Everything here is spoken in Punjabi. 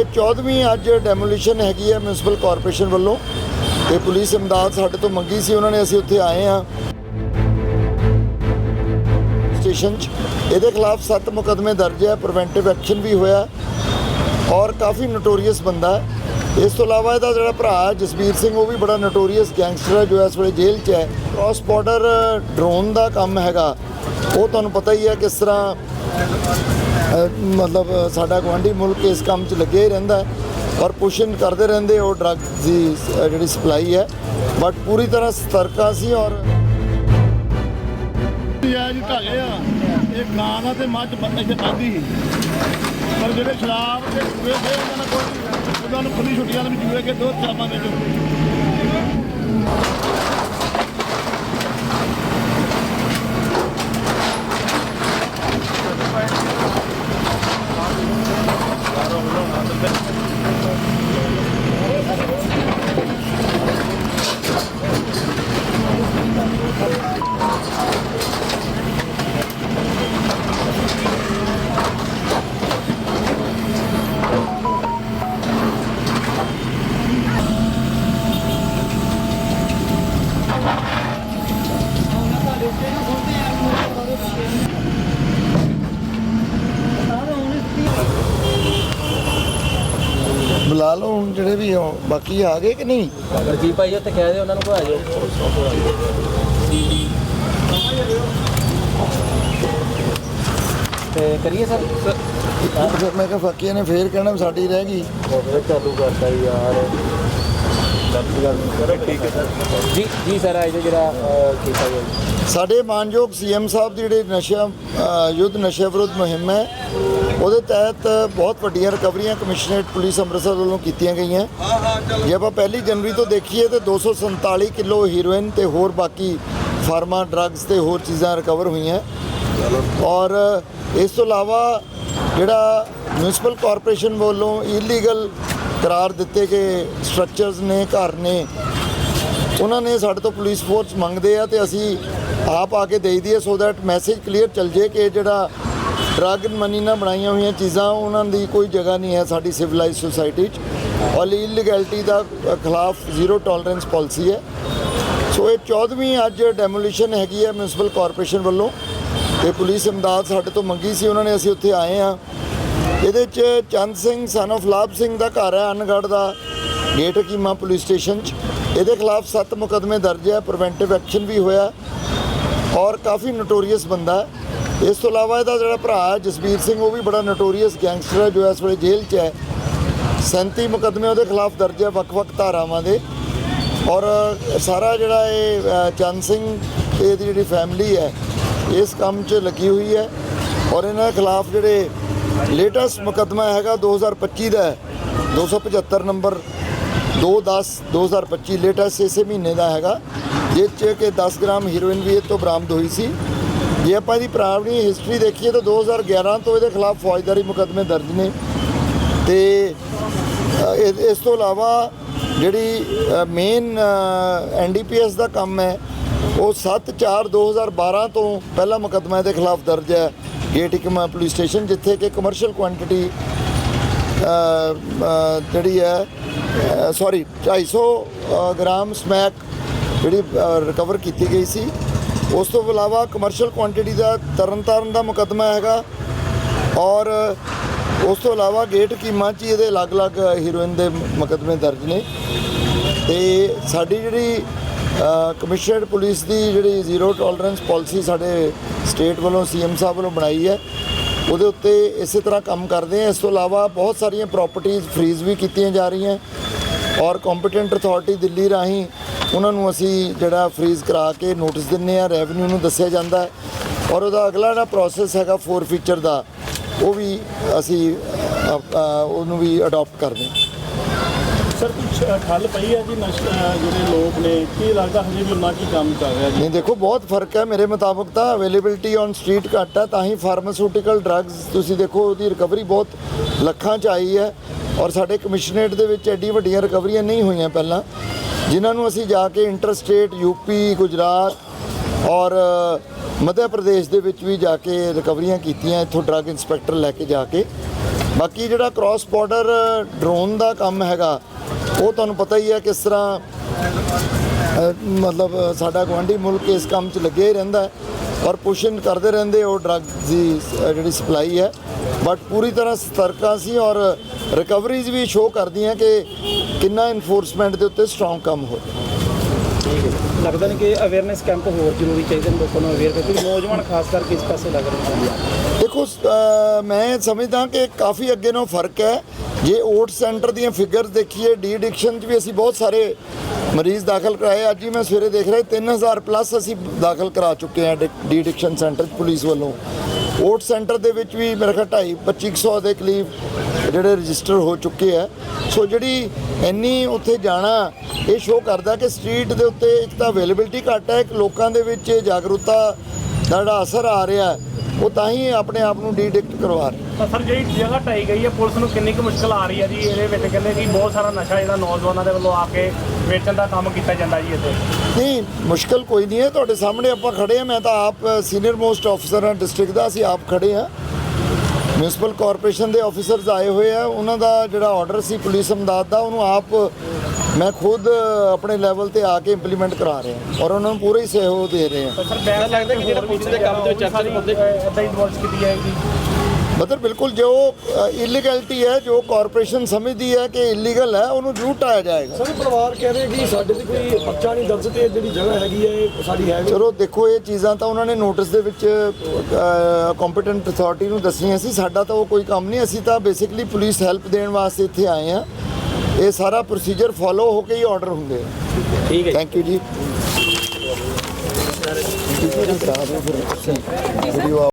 ਇਹ 14ਵੀਂ ਅੱਜ ਡੈਮੋਲੀਸ਼ਨ हैगी है म्यूनसिपल कॉरपोरेशन ਵੱਲੋਂ ਤੇ ਪੁਲਿਸ ਇਮਦਾਦ ਸਾਡੇ ਤੋਂ ਮੰਗੀ ਸੀ ਉਹਨਾਂ ਨੇ। ਅਸੀਂ ਉੱਥੇ ਆਏ ਹਾਂ ਸਟੇਸ਼ਨ 'ਚ। ਇਹਦੇ ਖਿਲਾਫ 7 ਮੁਕੱਦਮੇ ਦਰਜ ਹੈ, ਪ੍ਰੀਵੈਂਟਿਵ ਐਕਸ਼ਨ ਵੀ ਹੋਇਆ ਔਰ ਕਾਫੀ ਨੋਟੋਰੀਅਸ ਬੰਦਾ ਹੈ। ਇਸ ਤੋਂ ਇਲਾਵਾ ਇਹਦਾ ਜਿਹੜਾ ਭਰਾ ਜਸਬੀਰ ਸਿੰਘ ਉਹ ਵੀ ਬੜਾ ਨੋਟੋਰੀਅਸ ਗੈਂਗਸਟਰ ਹੈ ਜੋ ਇਸ ਵੇਲੇ ਜੇਲ੍ਹ 'ਚ ਹੈ। ਕ੍ਰਾਸ ਬਾਰਡਰ ਡਰੋਨ ਦਾ ਕੰਮ ਹੈਗਾ, ਉਹ ਤੁਹਾਨੂੰ ਪਤਾ ਹੀ ਹੈ ਕਿਸ ਤਰ੍ਹਾਂ मतलब साडा गुआढ़ी मुल्क इस काम च लगे ही रहिंदा है और पुशन करते रहंदे और ड्रग्स की जिहड़ी सप्लाई है, बट पूरी तरह सतर्क सी। और गाना तो मझ इतने पाती पर जो शराब के चूहे थे उन्होंने खुली छुट्टियां भी चूहे के 2 शराबा के बुला लो हूँ जोड़े भी हो, बाकी आ गए कि नहीं जी भाई उत्ते कह दे उन्होंने को आ जाओ ते करिए सर। फिर मैं कहा बाकी ने फिर कहना साड़ी रह गई चालू करता यार। जी जी सर आज जरा किया जाए ਸਾਡੇ ਮਾਨਯੋਗ ਸੀਐਮ ਸਾਹਿਬ ਦੀ ਜਿਹੜੀ ਨਸ਼ਾ ਯੁੱਧ ਨਸ਼ਾ ਵਿਰੋਧ ਮੁਹਿੰਮ ਹੈ ਉਹਦੇ ਤਹਿਤ ਬਹੁਤ ਵੱਡੀਆਂ ਰਿਕਵਰੀਆਂ ਕਮਿਸ਼ਨਰੇਟ ਪੁਲਿਸ ਅੰਮ੍ਰਿਤਸਰ ਵੱਲੋਂ ਕੀਤੀਆਂ ਗਈਆਂ। ਜੇ ਆਪਾਂ 1 ਜਨਵਰੀ ਤੋਂ ਦੇਖੀਏ ਤਾਂ 247 ਕਿਲੋ ਹੀਰੋਇਨ ਤੇ ਹੋਰ ਬਾਕੀ ਫਾਰਮਾ ਡਰੱਗਸ ਤੇ ਹੋਰ ਚੀਜ਼ਾਂ ਰਿਕਵਰ ਹੋਈਆਂ। ਔਰ ਇਸ ਤੋਂ ਇਲਾਵਾ ਜਿਹੜਾ ਮਿਊਨਿਸਪਲ ਕਾਰਪੋਰੇਸ਼ਨ ਵੱਲੋਂ ਇਲੀਗਲ ਕਰਾਰ ਦਿੱਤੇ ਗਏ ਸਟਰਕਚਰਸ ਨੇ, ਘਰ ਨੇ, ਉਹਨਾਂ ਨੇ ਸਾਡੇ ਤੋਂ ਪੁਲਿਸ ਫੋਰਸ ਮੰਗਦੇ ਆ ਤੇ ਅਸੀਂ ਆਪ ਆ ਕੇ ਦੇ ਦਈਏ ਸੋ ਦੈਟ ਮੈਸੇਜ ਕਲੀਅਰ ਚੱਲ ਜੇ ਕਿ ਜਿਹੜਾ ਡਰੱਗ ਮਨੀ ਨਾਲ ਬਣਾਈਆਂ ਹੋਈਆਂ ਚੀਜ਼ਾਂ ਉਹਨਾਂ ਦੀ ਕੋਈ ਜਗ੍ਹਾ ਨਹੀਂ ਹੈ ਸਾਡੀ ਸਿਵਲਾਈਜ਼ ਸੋਸਾਇਟੀ 'ਚ। ਔਰ ਇਲੀਗੈਲਿਟੀ ਦਾ ਖਿਲਾਫ ਜ਼ੀਰੋ ਟੋਲਰੈਂਸ ਪਾਲਿਸੀ ਹੈ। ਸੋ ਇਹ 14ਵੀਂ ਅੱਜ ਡੈਮੋਲੀਸ਼ਨ ਹੈਗੀ ਹੈ ਮਿਊਨਿਸਪਲ ਕਾਰਪੋਰੇਸ਼ਨ ਵੱਲੋਂ ਤੇ ਪੁਲਿਸ ਇਮਦਾਦ ਸਾਡੇ ਤੋਂ ਮੰਗੀ ਸੀ ਉਹਨਾਂ ਨੇ। ਅਸੀਂ ਉੱਥੇ ਆਏ ਹਾਂ। ਇਹਦੇ 'ਚ ਚੰਦ ਸਿੰਘ ਸਨ ਆਫ ਲਾਭ ਸਿੰਘ ਦਾ ਘਰ ਹੈ ਅਨਗੜ੍ਹ ਦਾ, ਗੇਟ ਹਕੀਮਾ ਪੁਲਿਸ ਸਟੇਸ਼ਨ 'ਚ। ਇਹਦੇ ਖਿਲਾਫ 7 ਮੁਕੱਦਮੇ ਦਰਜ ਹੈ, ਪ੍ਰੀਵੈਂਟਿਵ ਐਕਸ਼ਨ ਵੀ ਹੋਇਆ ਔਰ ਕਾਫੀ ਨੋਟੋਰੀਅਸ ਬੰਦਾ ਹੈ। ਇਸ ਤੋਂ ਇਲਾਵਾ ਇਹਦਾ ਜਿਹੜਾ ਭਰਾ ਜਸਬੀਰ ਸਿੰਘ ਉਹ ਵੀ ਬੜਾ ਨੋਟੋਰੀਅਸ ਗੈਂਗਸਟਰ ਹੈ ਜੋ ਇਸ ਵੇਲੇ ਜੇਲ੍ਹ 'ਚ ਹੈ। 37 ਮੁਕੱਦਮੇ ਉਹਦੇ ਖਿਲਾਫ ਦਰਜ ਹੈ ਵੱਖ-ਵੱਖ ਧਾਰਾਵਾਂ ਦੇ। ਔਰ ਸਾਰਾ ਜਿਹੜਾ ਇਹ ਚੰਦ ਸਿੰਘ ਤੇ ਇਹਦੀ ਜਿਹੜੀ ਫੈਮਿਲੀ ਹੈ ਇਸ ਕੰਮ 'ਚ ਲੱਗੀ ਹੋਈ ਹੈ। ਔਰ ਇਹਨਾਂ ਦੇ ਖਿਲਾਫ ਜਿਹੜੇ ਲੇਟੈਸਟ ਮੁਕੱਦਮਾ ਹੈਗਾ 2025 ਦਾ ਹੈ, 275 ਨੰਬਰ 2/10/2025 ਲੇਟੈਸਟ ਇਸੇ ਮਹੀਨੇ ਦਾ ਹੈਗਾ, ਜਿਸ 'ਚ ਕਿ 10 ਗ੍ਰਾਮ ਹੀਰੋਇਨ ਵੀ ਇਹ ਤੋਂ ਬਰਾਮਦ ਹੋਈ ਸੀ। ਜੇ ਆਪਾਂ ਇਹਦੀ ਪੁਰਾਣੀ ਹਿਸਟਰੀ ਦੇਖੀਏ ਤਾਂ 2011 ਤੋਂ ਇਹਦੇ ਖਿਲਾਫ ਫੌਜਦਾਰੀ ਮੁਕੱਦਮੇ ਦਰਜ ਨੇ। ਤੇ ਇਸ ਤੋਂ ਇਲਾਵਾ ਜਿਹੜੀ ਮੇਨ NDPS ਦਾ ਕੰਮ ਹੈ ਉਹ 7/4/2012 ਤੋਂ ਪਹਿਲਾ ਮੁਕੱਦਮਾ ਇਹਦੇ ਖਿਲਾਫ ਦਰਜ ਹੈ ਗੇਟ ਹਕੀਮਾ ਪੁਲਿਸ ਸਟੇਸ਼ਨ, ਜਿੱਥੇ ਕਿ ਕਮਰਸ਼ੀਅਲ ਕੁਆਂਟੀਟੀ ਜਿਹੜੀ ਹੈ 250 ਗ੍ਰਾਮ ਸਮੈਕ ਜਿਹੜੀ ਰਿਕਵਰ ਕੀਤੀ ਗਈ ਸੀ। ਉਸ ਤੋਂ ਇਲਾਵਾ ਕਮਰਸ਼ੀਅਲ ਕੁਆਂਟੀਟੀ ਦਾ ਤਰਨਤਾਰਨ ਦਾ ਮੁਕੱਦਮਾ ਹੈਗਾ ਔਰ ਉਸ ਤੋਂ ਇਲਾਵਾ ਗੇਟ ਹਕੀਮਾ 'ਚ ਇਹਦੇ ਅਲੱਗ-ਅਲੱਗ ਹੀਰੋਇਨ ਦੇ ਮੁਕੱਦਮੇ ਦਰਜ ਨੇ। ਤੇ ਸਾਡੀ ਜਿਹੜੀ ਕਮਿਸ਼ਨਰੇਟ ਪੁਲਿਸ ਦੀ ਜਿਹੜੀ ਜ਼ੀਰੋ ਟੋਲਰੈਂਸ ਪਾਲਿਸੀ ਸਾਡੇ ਸਟੇਟ ਵੱਲੋਂ ਸੀਐਮ ਸਾਹਿਬ ਵੱਲੋਂ ਬਣਾਈ ਹੈ ਉਹਦੇ ਉੱਤੇ ਇਸੇ ਤਰ੍ਹਾਂ ਕੰਮ ਕਰਦੇ ਹਾਂ। ਇਸ ਤੋਂ ਇਲਾਵਾ ਬਹੁਤ ਸਾਰੀਆਂ ਪ੍ਰਾਪਰਟੀਜ਼ ਫਰੀਜ਼ ਵੀ ਕੀਤੀਆਂ ਜਾ ਰਹੀਆਂ ਔਰ ਕੰਪੀਟੈਂਟ ਅਥਾਰਟੀ ਦਿੱਲੀ ਰਾਹੀਂ ਉਹਨਾਂ ਨੂੰ ਅਸੀਂ ਜਿਹੜਾ ਫਰੀਜ਼ ਕਰਾ ਕੇ ਨੋਟਿਸ ਦਿੰਦੇ ਹਾਂ, ਰੈਵਨਿਊ ਨੂੰ ਦੱਸਿਆ ਜਾਂਦਾ ਔਰ ਉਹਦਾ ਅਗਲਾ ਜਿਹੜਾ ਪ੍ਰੋਸੈਸ ਹੈਗਾ ਫੋਰਫੀਚਰ ਦਾ ਉਹ ਵੀ ਅਸੀਂ ਉਹਨੂੰ ਵੀ ਅਡਾਪਟ ਕਰਦੇ ਹਾਂ। ਸਰ ਕੁਛ ਠੱਲ ਪਈ ਹੈ ਜੀ ਜਿਹੜੇ ਲੋਕ ਨੇ, ਕੀ ਲੱਗਦਾ ਹਜੇ ਵੀ ਉਹਨਾਂ ਕੀ ਕੰਮ ਕਰ ਰਿਹਾ ਜੀ? ਨਹੀਂ ਦੇਖੋ ਬਹੁਤ ਫਰਕ ਹੈ ਮੇਰੇ ਮੁਤਾਬਕ ਤਾਂ ਅਵੇਲੇਬਿਲਟੀ ਔਨ ਸਟਰੀਟ ਘੱਟ ਹੈ, ਤਾਂ ਹੀ ਫਾਰਮਾਸਿਊਟੀਕਲ ਡਰੱਗਸ ਤੁਸੀਂ ਦੇਖੋ ਉਹਦੀ ਰਿਕਵਰੀ ਬਹੁਤ ਲੱਖਾਂ 'ਚ ਆਈ ਹੈ ਔਰ ਸਾਡੇ ਕਮਿਸ਼ਨਰੇਟ ਦੇ ਵਿੱਚ ਐਡੀ ਵੱਡੀਆਂ ਰਿਕਵਰੀਆਂ ਨਹੀਂ ਹੋਈਆਂ ਪਹਿਲਾਂ, ਜਿਨ੍ਹਾਂ ਨੂੰ ਅਸੀਂ ਜਾ ਕੇ ਇੰਟਰ ਸਟੇਟ ਯੂਪੀ, ਗੁਜਰਾਤ ਔਰ ਮੱਧ ਪ੍ਰਦੇਸ਼ ਦੇ ਵਿੱਚ ਵੀ ਜਾ ਕੇ ਰਿਕਵਰੀਆਂ ਕੀਤੀਆਂ ਇੱਥੋਂ ਡਰੱਗ ਇੰਸਪੈਕਟਰ ਲੈ ਕੇ ਜਾ ਕੇ। ਬਾਕੀ ਜਿਹੜਾ ਕ੍ਰਾਸ ਬਾਰਡਰ ਡਰੋਨ ਦਾ ਕੰਮ ਹੈਗਾ ਉਹ ਤੁਹਾਨੂੰ ਪਤਾ ਹੀ ਹੈ ਕਿਸ ਤਰ੍ਹਾਂ ਮਤਲਬ ਸਾਡਾ ਗੁਆਂਢੀ ਮੁਲਕ ਇਸ ਕੰਮ 'ਚ ਲੱਗਿਆ ਹੀ ਰਹਿੰਦਾ ਹੈ ਔਰ ਪੁਸ਼ਨ ਕਰਦੇ ਰਹਿੰਦੇ ਉਹ ਡਰੱਗਸ ਦੀ ਜਿਹੜੀ ਸਪਲਾਈ ਹੈ ਬਟ ਪੂਰੀ ਤਰ੍ਹਾਂ ਸਤਰਕਾਂ ਸੀ ਔਰ ਰਿਕਵਰੀਜ਼ ਵੀ ਸ਼ੋਅ ਕਰਦੀਆਂ ਕਿ ਕਿੰਨਾ ਇਨਫੋਰਸਮੈਂਟ ਦੇ ਉੱਤੇ ਸਟਰੋਂਗ ਕੰਮ ਹੋ ਰਿਹਾ। ਲੱਗਦਾ ਨਹੀਂ ਕਿ ਅਵੇਅਰਨੈਸ ਕੈਂਪ ਹੋਰ ਜ਼ਰੂਰੀ ਚਾਹੀਦੇ ਨੇ ਲੋਕਾਂ ਨੂੰ ਅਵੇਅਰ ਕਿਉਂਕਿ ਨੌਜਵਾਨ ਖਾਸ ਕਰਕੇ ਇਸ ਪਾਸੇ ਲੱਗ ਰਹੇ ਨੇ। ਦੇਖੋ ਮੈਂ ਸਮਝਦਾ ਕਿ ਕਾਫੀ ਅੱਗੇ ਨਾਲੋਂ ਫਰਕ ਹੈ। ਜੇ ਓਟ ਸੈਂਟਰ ਦੀਆਂ ਫਿਗਰਸ ਦੇਖੀਏ ਡੀ ਐਡਿਕਸ਼ਨ 'ਚ ਵੀ ਅਸੀਂ ਬਹੁਤ ਸਾਰੇ ਮਰੀਜ਼ ਦਾਖਲ ਕਰਾਏ। ਅੱਜ ਹੀ ਮੈਂ ਸਵੇਰੇ ਦੇਖ ਰਿਹਾ 3000 ਪਲੱਸ ਅਸੀਂ ਦਾਖਲ ਕਰਾ ਚੁੱਕੇ ਹਾਂ ਡੀ ਐਡਿਕਸ਼ਨ ਸੈਂਟਰ 'ਚ ਪੁਲਿਸ ਵੱਲੋਂ। ਓਟ ਸੈਂਟਰ ਦੇ ਵਿੱਚ ਵੀ ਮੇਰੇ ਖਿਆਲ 2500 ਦੇ ਕਰੀਬ ਜਿਹੜੇ ਰਜਿਸਟਰ ਹੋ ਚੁੱਕੇ ਆ। ਸੋ ਜਿਹੜੀ ਇੰਨੀ ਉੱਥੇ ਜਾਣਾ ਇਹ ਸ਼ੋਅ ਕਰਦਾ ਕਿ ਸਟਰੀਟ ਦੇ ਉੱਤੇ ਇੱਕ ਤਾਂ ਅਵੇਲੇਬਿਲਟੀ ਘੱਟ ਹੈ, ਇੱਕ ਲੋਕਾਂ ਦੇ ਵਿੱਚ ਜਾਗਰੂਕਤਾ ਦਾ ਜਿਹੜਾ ਅਸਰ ਆ ਰਿਹਾ ਉਹ ਤਾਂ ਹੀ ਆਪਣੇ ਆਪ ਨੂੰ ਡੀਡਿਕਟ ਕਰਵਾ ਰਹੇ। ਤਾਂ ਸਰ ਜਿਹੜੀ ਜਗ੍ਹਾ ਢਾਈ ਗਈ ਹੈ ਪੁਲਿਸ ਨੂੰ ਕਿੰਨੀ ਕੁ ਮੁਸ਼ਕਲ ਆ ਰਹੀ ਹੈ ਜੀ ਇਹਦੇ ਵਿੱਚ? ਕਹਿੰਦੇ ਕਿ ਬਹੁਤ ਸਾਰਾ ਨਸ਼ਾ ਜਿਹੜਾ ਨੌਜਵਾਨਾਂ ਦੇ ਵੱਲੋਂ ਆ ਕੇ ਵੇਚਣ ਦਾ ਕੰਮ ਕੀਤਾ ਜਾਂਦਾ ਜੀ ਇੱਥੇ। ਨਹੀਂ ਮੁਸ਼ਕਲ ਕੋਈ ਨਹੀਂ ਹੈ, ਤੁਹਾਡੇ ਸਾਹਮਣੇ ਆਪਾਂ ਖੜੇ ਹਾਂ। ਮੈਂ ਤਾਂ ਆਪ ਸੀਨੀਅਰ ਮੋਸਟ ਆਫਿਸਰ ਹਾਂ ਡਿਸਟ੍ਰਿਕਟ ਦਾ, ਅਸੀਂ ਆਪ ਖੜੇ ਹਾਂ। ਮਿਊਨਿਸਪਲ ਕਾਰਪੋਰੇਸ਼ਨ ਦੇ ਆਫਿਸਰਸ ਆਏ ਹੋਏ ਆ, ਉਹਨਾਂ ਦਾ ਜਿਹੜਾ ਆਰਡਰ ਸੀ ਪੁਲਿਸ ਅਮਦਾਦ ਦਾ ਉਹਨੂੰ ਆਪ ਮੈਂ ਖੁਦ ਆਪਣੇ ਲੈਵਲ ਤੇ ਆ ਕੇ ਇੰਪਲੀਮੈਂਟ ਕਰਾ ਰਿਹਾ ਔਰ ਉਹਨਾਂ ਨੂੰ ਪੂਰਾ ਹੀ ਸਹਿਯੋਗ ਦੇ ਰਹੇ ਹਾਂ। ਸਰ ਬੈਨ ਲੱਗਦਾ ਕਿ ਜਿਹੜਾ ਪੁਲਿਸ ਦੇ ਕੰਮ ਦੇ ਵਿੱਚ ਚਰਚਾ ਨਹੀਂ ਹੁੰਦੇ ਇਦਾਂ ਹੀ ਇਨਵੋਲਵ ਕੀਤੀ ਜਾਏਗੀ। ਮਤਲਬ ਬਿਲਕੁਲ ਜੋ ਇਲੀਗੈਲਿਟੀ ਹੈ, ਜੋ ਕਾਰਪੋਰੇਸ਼ਨ ਸਮਝਦੀ ਹੈ ਕਿ ਇਲੀਗਲ ਹੈ, ਉਹਨੂੰ ਜ਼ਰੂਰ ਹਟਾਇਆ ਜਾਏਗਾ। ਸਰ ਪਰਿਵਾਰ ਕਹਿ ਰਹੇ ਕਿ ਸਾਡੇ ਤੇ ਕੋਈ ਪਰਚਾ ਨਹੀਂ ਦਰਜ ਤੇ ਜਿਹੜੀ ਜਗ੍ਹਾ ਹੈਗੀ ਹੈ ਇਹ ਸਾਡੀ ਹੈ। ਚਲੋ ਦੇਖੋ ਇਹ ਚੀਜ਼ਾਂ ਤਾਂ ਉਹਨਾਂ ਨੇ ਨੋਟਿਸ ਦੇ ਵਿੱਚ ਕੰਪੀਟੈਂਟ ਅਥਾਰਟੀ ਨੂੰ ਦੱਸੀਆਂ ਸੀ। ਸਾਡਾ ਤਾਂ ਉਹ ਕੋਈ ਕੰਮ ਨਹੀਂ, ਅਸੀਂ ਤਾਂ ਬੇਸਿਕਲੀ ਪੁਲਿਸ ਹੈਲਪ ਦੇਣ ਵਾਸਤੇ ਇੱਥੇ ਆਏ ਹਾਂ। ਇਹ ਸਾਰਾ ਪ੍ਰੋਸੀਜਰ ਫੋਲੋ ਹੋ ਕੇ ਹੀ ਆਰਡਰ ਹੁੰਦੇ ਆ। ਠੀਕ ਹੈ, ਥੈਂਕ ਯੂ ਜੀ।